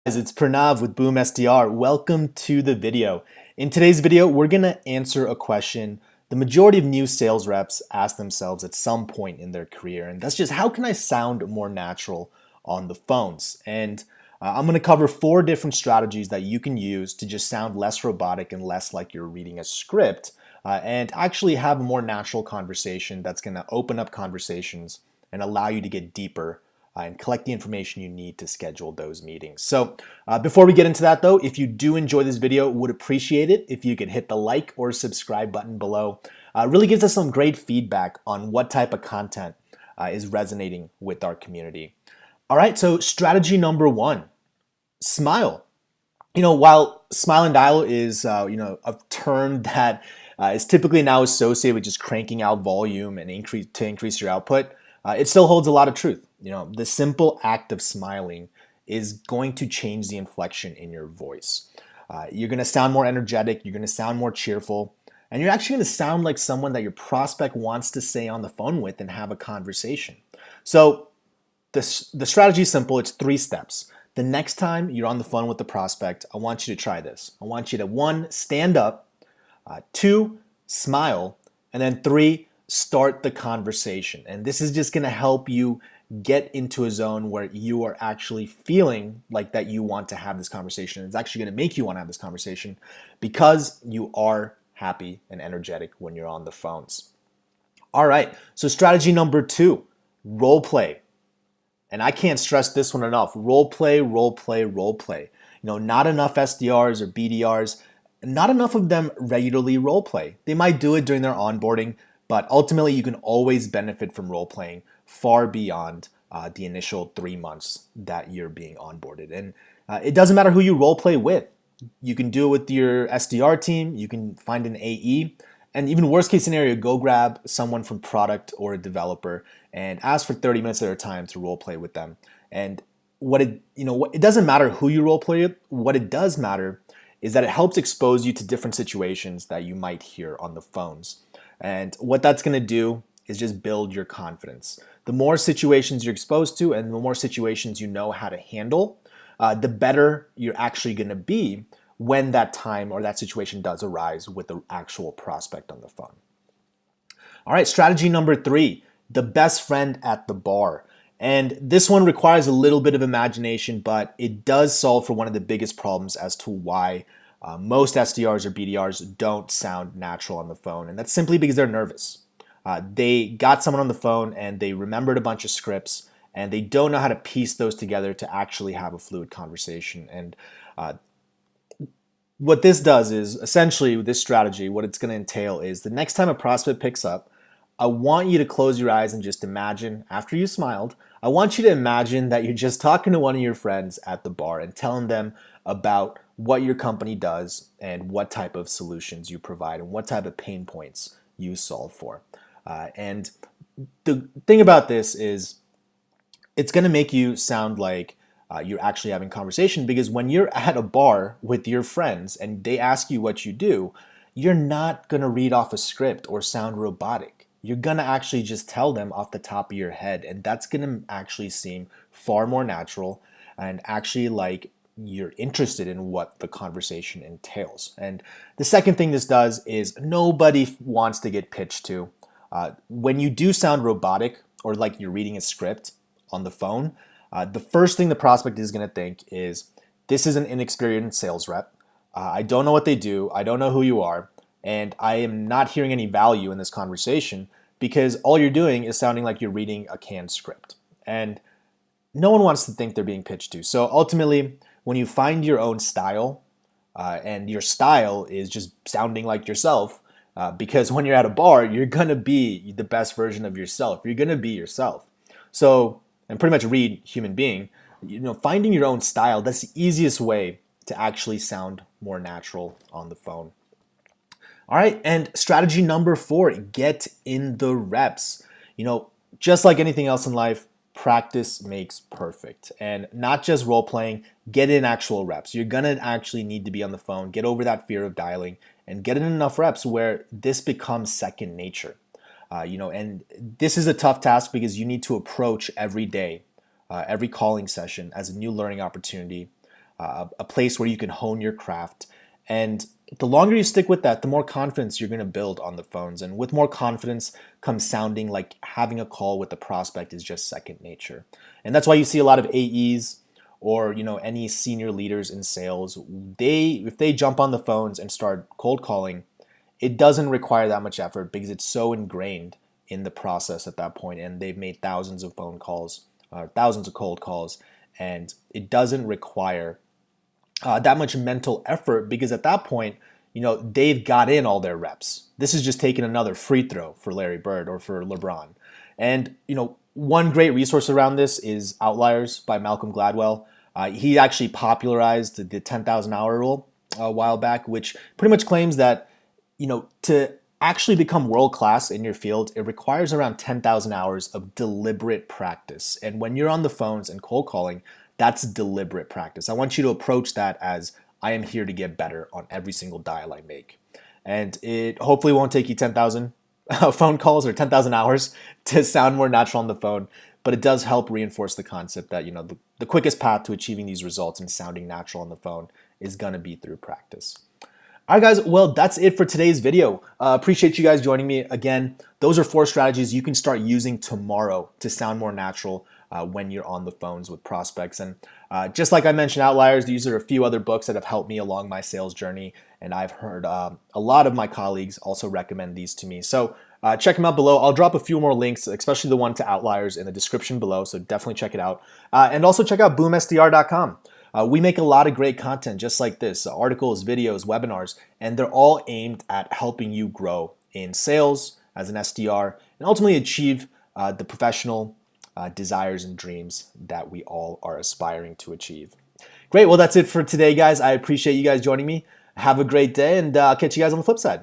It's Pranav with BoomSDR. Welcome to the video. In today's video, we're going to answer a question the majority of new sales reps ask themselves at some point in their career, and that's just how can I sound more natural on the phones? And I'm going to cover 4 different strategies that you can use to just sound less robotic and less like you're reading a script and actually have a more natural conversation that's going to open up conversations and allow you to get deeper and collect the information you need to schedule those meetings. So before we get into that though, if you do enjoy this video, would appreciate it if you could hit the like or subscribe button below. It really gives us some great feedback on what type of content is resonating with our community. All right, so strategy number 1, smile. While smile and dial is a term that is typically now associated with just cranking out volume and increase your output, it still holds a lot of truth. The simple act of smiling is going to change the inflection in your voice. You're going to sound more energetic, you're going to sound more cheerful, and you're actually going to sound like someone that your prospect wants to stay on the phone with and have a conversation. So the strategy is simple. It's 3 steps. The next time you're on the phone with the prospect, I want you to try this. I want you to 1, stand up, 2, smile, and then 3, start the conversation. And this is just going to help you get into a zone where you are actually feeling like that you want to have this conversation. It's actually going to make you want to have this conversation because you are happy and energetic when you're on the phones. All right, so strategy number 2, role play. And I can't stress this one enough. Role play, role play, role play. Not enough SDRs or BDRs, not enough of them regularly role play. They might do it during their onboarding, but ultimately you can always benefit from role playing far beyond the initial 3 months that you're being onboarded. And it doesn't matter who you role play with. You can do it with your SDR team, you can find an AE, and even worst case scenario, go grab someone from product or a developer and ask for 30 minutes at a time to role play with them. And it doesn't matter who you role play with. What it does matter is that it helps expose you to different situations that you might hear on the phones. And what that's going to do is just build your confidence. The more situations you're exposed to and the more situations you know how to handle, the better you're actually going to be when that time or that situation does arise with the actual prospect on the phone. All right, strategy number 3, the best friend at the bar. And this one requires a little bit of imagination, but it does solve for one of the biggest problems as to why most SDRs or BDRs don't sound natural on the phone. And that's simply because they're nervous. They got someone on the phone and they remembered a bunch of scripts and they don't know how to piece those together to actually have a fluid conversation. And what this does is essentially with this strategy, what it's going to entail is the next time a prospect picks up, I want you to close your eyes and just imagine, after you smiled, I want you to imagine that you're just talking to one of your friends at the bar and telling them about what your company does and what type of solutions you provide and what type of pain points you solve for. And the thing about this is it's going to make you sound like you're actually having conversation, because when you're at a bar with your friends and they ask you what you do, you're not going to read off a script or sound robotic. You're going to actually just tell them off the top of your head, and that's going to actually seem far more natural and actually like you're interested in what the conversation entails. And the second thing this does is nobody wants to get pitched to. When you do sound robotic or like you're reading a script on the phone, the first thing the prospect is going to think is, this is an inexperienced sales rep. I don't know what they do. I don't know who you are. And I am not hearing any value in this conversation because all you're doing is sounding like you're reading a canned script. And no one wants to think they're being pitched to. So ultimately, when you find your own style, and your style is just sounding like yourself, because when you're at a bar, you're going to be the best version of yourself. You're going to be yourself. So, and pretty much read human being, finding your own style, that's the easiest way to actually sound more natural on the phone. All right, and strategy number 4, get in the reps. Just like anything else in life, practice makes perfect. And not just role playing, get in actual reps. You're gonna actually need to be on the phone, get over that fear of dialing, and get in enough reps where this becomes second nature. And this is a tough task because you need to approach every day, every calling session as a new learning opportunity. a place where you can hone your craft. And the longer you stick with that, the more confidence you're going to build on the phones. And with more confidence comes sounding like having a call with the prospect is just second nature. And that's why you see a lot of AEs or any senior leaders in sales. If they jump on the phones and start cold calling, it doesn't require that much effort because it's so ingrained in the process at that point, and they've made thousands of phone calls, thousands of cold calls, and it doesn't require that much mental effort because at that point, they've got in all their reps. This is just taking another free throw for Larry Bird or for LeBron. And one great resource around this is Outliers by Malcolm Gladwell. He actually popularized the 10,000 hour rule a while back, which pretty much claims that to actually become world class in your field, it requires around 10,000 hours of deliberate practice. And when you're on the phones and cold calling, that's deliberate practice. I want you to approach that as I am here to get better on every single dial I make. And it hopefully won't take you 10,000 phone calls or 10,000 hours to sound more natural on the phone, but it does help reinforce the concept that the quickest path to achieving these results and sounding natural on the phone is going to be through practice. All right, guys, well, that's it for today's video. Appreciate you guys joining me. Again, those are 4 strategies you can start using tomorrow to sound more natural when you're on the phones with prospects. And just like I mentioned, Outliers, these are a few other books that have helped me along my sales journey. And I've heard a lot of my colleagues also recommend these to me. So check them out below. I'll drop a few more links, especially the one to Outliers in the description below. So definitely check it out. And also check out BoomSDR.com. We make a lot of great content just like this, articles, videos, webinars, and they're all aimed at helping you grow in sales as an SDR and ultimately achieve the professional desires and dreams that we all are aspiring to achieve. Great, well, that's it for today, guys. I appreciate you guys joining me. Have a great day, and I'll catch you guys on the flip side.